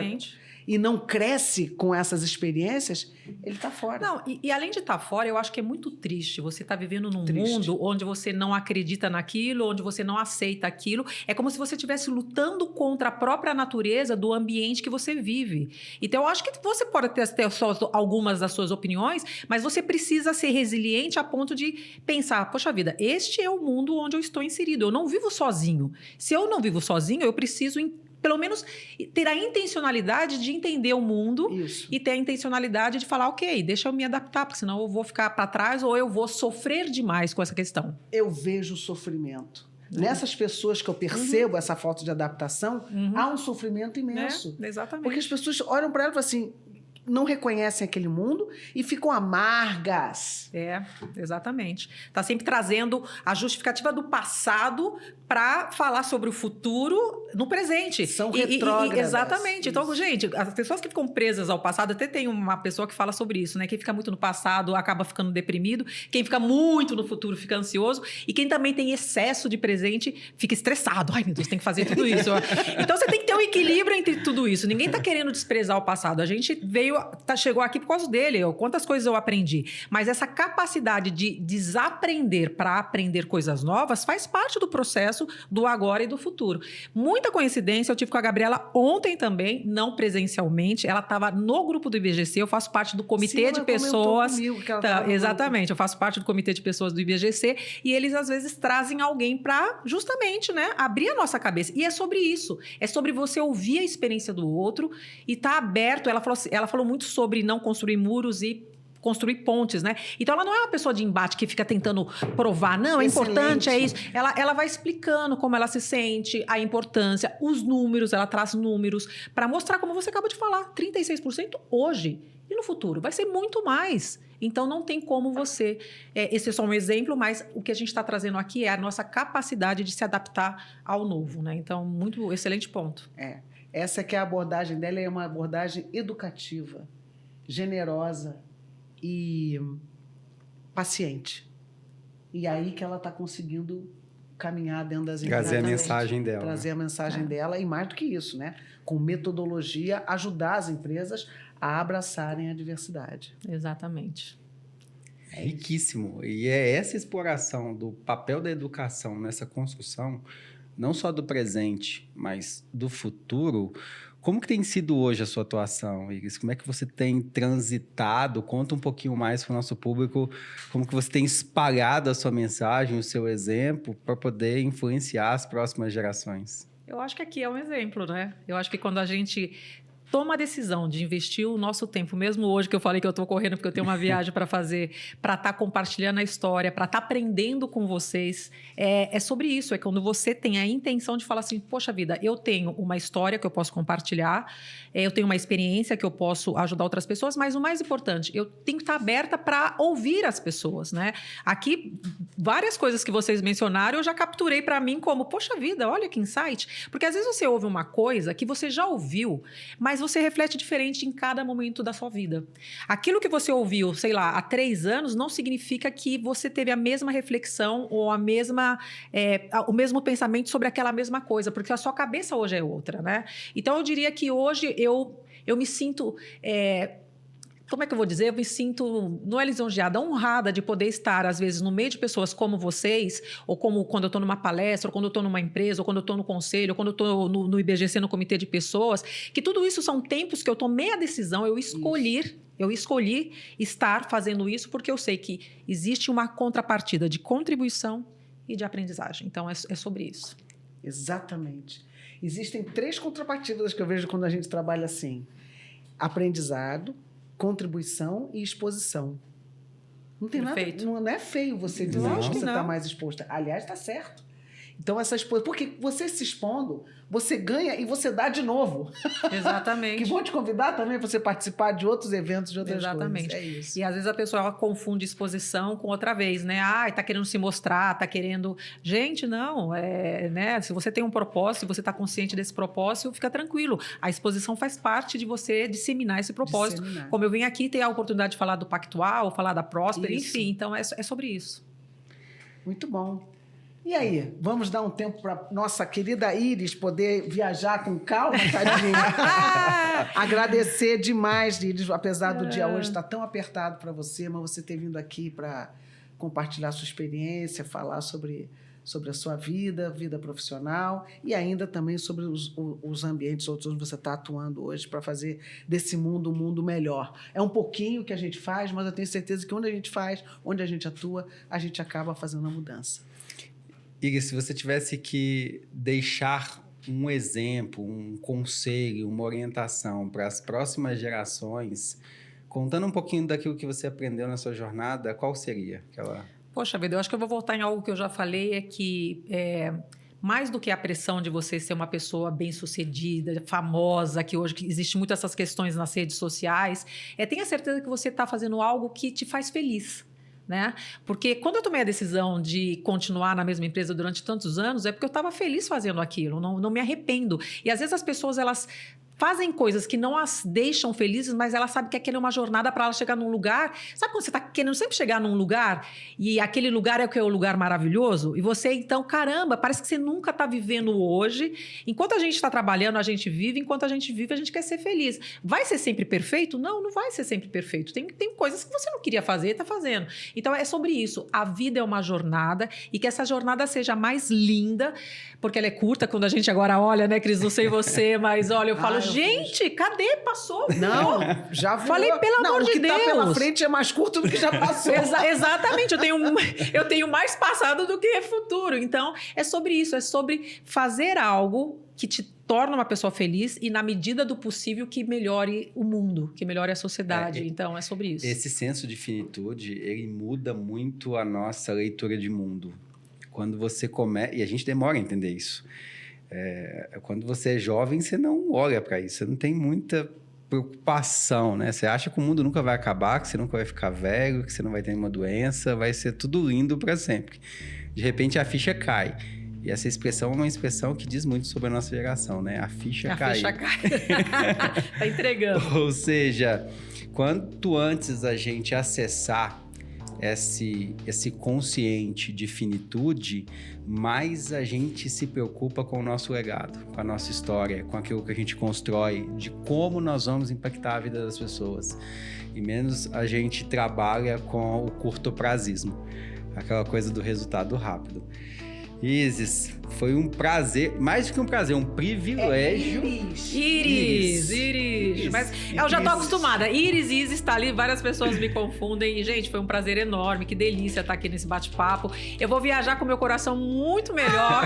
e não cresce com essas experiências, ele está fora. Não, e além de estar fora, eu acho que é muito triste. Você está vivendo num mundo onde você não acredita naquilo, onde você não aceita aquilo. É como se você estivesse lutando contra a própria natureza do ambiente que você vive. Então, eu acho que você pode ter só algumas das suas opiniões, mas você precisa ser resiliente a ponto de pensar, poxa vida, este é o mundo onde eu estou inserido. Eu não vivo sozinho. Se eu não vivo sozinho, eu preciso pelo menos ter a intencionalidade de entender o mundo. Isso. E ter a intencionalidade de falar, ok, deixa eu me adaptar, porque senão eu vou ficar para trás ou eu vou sofrer demais com essa questão. Eu vejo o sofrimento. Nessas pessoas que eu percebo essa falta de adaptação, há um sofrimento imenso. Exatamente. Porque as pessoas olham para ela e falam assim, não reconhecem aquele mundo e ficam amargas. Exatamente. Está sempre trazendo a justificativa do passado para falar sobre o futuro no presente. São retrógradas. Exatamente. Então, isso. gente, as pessoas que ficam presas ao passado, até tem uma pessoa que fala sobre isso, né? Quem fica muito no passado acaba ficando deprimido, quem fica muito no futuro fica ansioso, e quem também tem excesso de presente fica estressado. Ai, meu Deus, tem que fazer tudo isso. Então, você tem que ter um equilíbrio entre tudo isso. Ninguém está querendo desprezar o passado. A gente chegou aqui por causa dele. Quantas coisas eu aprendi. Mas essa capacidade de desaprender para aprender coisas novas faz parte do processo do agora e do futuro. Muita coincidência, eu tive com a Gabriela ontem também, não presencialmente. Ela estava no grupo do IBGC, eu faço parte do comitê de pessoas. Comigo, que ela Tá, exatamente, eu faço parte do comitê de pessoas do IBGC e eles às vezes trazem alguém para justamente, né, abrir a nossa cabeça. E é sobre isso. É sobre você ouvir a experiência do outro e estar aberto. Ela falou muito sobre não construir muros e construir pontes, né? Então, ela não é uma pessoa de embate que fica tentando provar. Não, é importante, é isso. Ela vai explicando como ela se sente, a importância, os números, ela traz números para mostrar, como você acabou de falar, 36% hoje. E no futuro? Vai ser muito mais. Então, não tem como você... esse é só um exemplo, mas o que a gente está trazendo aqui é a nossa capacidade de se adaptar ao novo, né? Então, muito excelente ponto. Essa que é a abordagem dela, é uma abordagem educativa, generosa e paciente. E aí que ela está conseguindo caminhar dentro das empresas. Trazer a mensagem dela. Trazer a mensagem dela e mais do que isso, né? Com metodologia, ajudar as empresas a abraçarem a diversidade. Exatamente. É riquíssimo. E é essa exploração do papel da educação nessa construção, não só do presente, mas do futuro. Como que tem sido hoje a sua atuação, Iris? Como é que você tem transitado? Conta um pouquinho mais para o nosso público, como que você tem espalhado a sua mensagem, o seu exemplo, para poder influenciar as próximas gerações. Eu acho que aqui é um exemplo, né? Eu acho que quando a gente toma a decisão de investir o nosso tempo, mesmo hoje que eu falei que eu estou correndo porque eu tenho uma viagem para fazer, para estar compartilhando a história, para estar aprendendo com vocês, é sobre isso. É quando você tem a intenção de falar assim, poxa vida, eu tenho uma história que eu posso compartilhar, eu tenho uma experiência que eu posso ajudar outras pessoas, mas o mais importante, eu tenho que estar aberta para ouvir as pessoas, né? Aqui, várias coisas que vocês mencionaram, eu já capturei para mim como, poxa vida, olha que insight. Porque às vezes você ouve uma coisa que você já ouviu, mas você reflete diferente em cada momento da sua vida. Aquilo que você ouviu, sei lá, há 3 anos, não significa que você teve a mesma reflexão ou o mesmo pensamento sobre aquela mesma coisa, porque a sua cabeça hoje é outra, né? Então, eu diria que hoje eu me sinto... como é que eu vou dizer? Eu me sinto, não é lisonjeada, honrada de poder estar, às vezes, no meio de pessoas como vocês, ou como quando eu estou numa palestra, ou quando eu estou numa empresa, ou quando eu estou no conselho, ou quando eu estou no IBGC, no comitê de pessoas, que tudo isso são tempos que eu tomei a decisão, eu escolhi estar fazendo isso porque eu sei que existe uma contrapartida de contribuição e de aprendizagem. Então, é sobre isso. Exatamente. Existem 3 contrapartidas que eu vejo quando a gente trabalha assim. Aprendizado, contribuição e exposição. Não tem Perfeito. nada, não é feio você dizer que você está mais exposta. Aliás, está certo. Então, essa exposição... Porque você se expondo, você ganha e você dá de novo. Exatamente. Que vou te convidar também para você participar de outros eventos, de outras Exatamente. coisas. É isso. E às vezes a pessoa ela confunde exposição com outra vez, né? Tá querendo se mostrar, tá querendo... Gente, não. Né? Se você tem um propósito, se você está consciente desse propósito, fica tranquilo. A exposição faz parte de você disseminar esse propósito. Como eu vim aqui ter a oportunidade de falar do Pactual, falar da Próspera, enfim. Então, é sobre isso. Muito bom. E aí, vamos dar um tempo para nossa querida Iris poder viajar com calma, tadinha? Agradecer demais, Iris, apesar do dia hoje estar tão apertado para você, mas você ter vindo aqui para compartilhar sua experiência, falar sobre a sua vida profissional e ainda também sobre os ambientes outros onde você está atuando hoje para fazer desse mundo um mundo melhor. É um pouquinho que a gente faz, mas eu tenho certeza que onde a gente faz, onde a gente atua, a gente acaba fazendo a mudança. Iris, se você tivesse que deixar um exemplo, um conselho, uma orientação para as próximas gerações, contando um pouquinho daquilo que você aprendeu na sua jornada, qual seria aquela... Poxa vida, eu acho que eu vou voltar em algo que eu já falei, é que mais do que a pressão de você ser uma pessoa bem-sucedida, famosa, que hoje existe muito essas questões nas redes sociais, tenha certeza que você está fazendo algo que te faz feliz. Né? Porque quando eu tomei a decisão de continuar na mesma empresa durante tantos anos, é porque eu estava feliz fazendo aquilo, não me arrependo. E às vezes as pessoas, elas fazem coisas que não as deixam felizes, mas elas sabem que aquilo é uma jornada para ela chegar num lugar. Sabe quando você está querendo sempre chegar num lugar e aquele lugar é o que é o lugar maravilhoso? E você, então, caramba, parece que você nunca está vivendo hoje. Enquanto a gente está trabalhando, a gente vive. Enquanto a gente vive, a gente quer ser feliz. Vai ser sempre perfeito? Não, não vai ser sempre perfeito. Tem coisas que você não queria fazer e está fazendo. Então, é sobre isso. A vida é uma jornada e que essa jornada seja mais linda, porque ela é curta quando a gente agora olha, né, Cris? Não sei você, mas olha, eu falo, gente, cadê? Passou? Não, já viu. Falei, pelo amor de Deus. O que tá pela frente é mais curto do que já passou. Exatamente, eu tenho mais passado do que futuro. Então, é sobre isso, é sobre fazer algo que te torna uma pessoa feliz e, na medida do possível, que melhore o mundo, que melhore a sociedade. Então, é sobre isso. Esse senso de finitude, ele muda muito a nossa leitura de mundo. Quando você começa... E a gente demora a entender isso. Quando você é jovem, você não olha para isso, você não tem muita preocupação, né? Você acha que o mundo nunca vai acabar, que você nunca vai ficar velho, que você não vai ter nenhuma doença, vai ser tudo lindo para sempre. De repente, a ficha cai. E essa expressão é uma expressão que diz muito sobre a nossa geração, né? A ficha cai. A ficha cai. Tá entregando. Ou seja, quanto antes a gente acessar esse consciente de finitude, mais a gente se preocupa com o nosso legado, com a nossa história, com aquilo que a gente constrói, de como nós vamos impactar a vida das pessoas. E menos a gente trabalha com o curtoprazismo, aquela coisa do resultado rápido. Isis, foi um prazer, mais do que um prazer, um privilégio. Iris. Mas eu já tô acostumada. Isis está ali, várias pessoas me confundem. E, gente, foi um prazer enorme. Que delícia estar aqui nesse bate-papo. Eu vou viajar com meu coração muito melhor.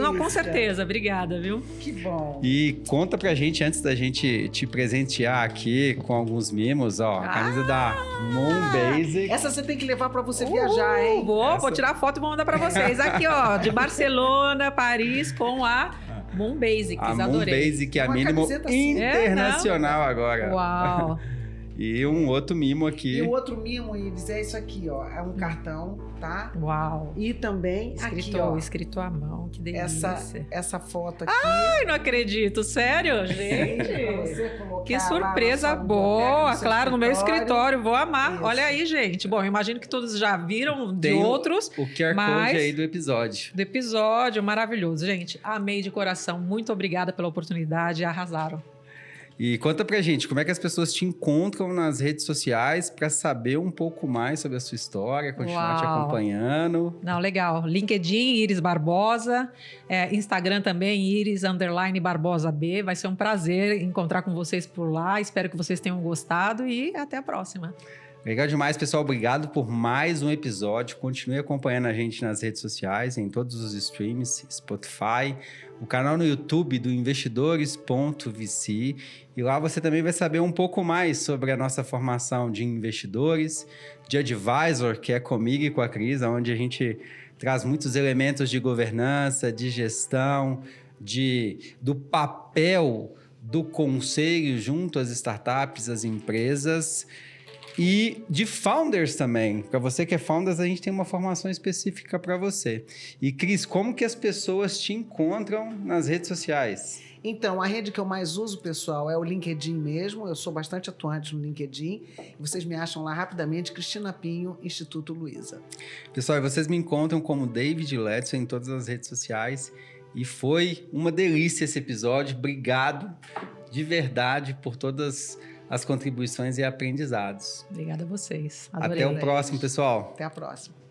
Não, com certeza. Obrigada, viu? Que bom. E conta pra gente, antes da gente te presentear aqui com alguns mimos, ó, a camisa da Moon Basic. Essa você tem que levar pra você viajar, hein? Vou tirar foto e vou mandar pra vocês. Aqui, ó, de Barcelona, Paris, com a Moon Basics. A Adorei. Moon Basic é a mínimo internacional agora. Uau! E um outro mimo aqui. E o outro mimo, Iris, é isso aqui, ó. É um cartão, tá? Uau! E também aqui, ó. Escrito à mão, que delícia. Essa foto aqui. Ai, não acredito. Sério, gente? Que surpresa boa. Claro, no meu escritório. Vou amar. Isso. Olha aí, gente. Bom, eu imagino que todos já viram de outros. O QR Code aí do episódio. Do episódio, maravilhoso. Gente, amei de coração. Muito obrigada pela oportunidade. Arrasaram. E conta pra gente, como é que as pessoas te encontram nas redes sociais para saber um pouco mais sobre a sua história, continuar te acompanhando? Não, legal. LinkedIn, Iris Barbosa. Instagram também, Iris_Barbosa B. Vai ser um prazer encontrar com vocês por lá. Espero que vocês tenham gostado e até a próxima. Legal demais, pessoal. Obrigado por mais um episódio. Continue acompanhando a gente nas redes sociais, em todos os streams, Spotify, o canal no YouTube do investidores.vc. E lá você também vai saber um pouco mais sobre a nossa formação de investidores, de advisor, que é comigo e com a Cris, onde a gente traz muitos elementos de governança, de gestão, do papel do conselho junto às startups, às empresas. E de founders também. Para você que é founders, a gente tem uma formação específica para você. E, Cris, como que as pessoas te encontram nas redes sociais? Então, a rede que eu mais uso, pessoal, é o LinkedIn mesmo. Eu sou bastante atuante no LinkedIn. Vocês me acham lá rapidamente, Cristina Pinho, Instituto Luiza. Pessoal, vocês me encontram como David Ledson em todas as redes sociais. E foi uma delícia esse episódio. Obrigado de verdade por todas as contribuições e aprendizados. Obrigada a vocês. Adorei. Até o próximo, pessoal. Até a próxima.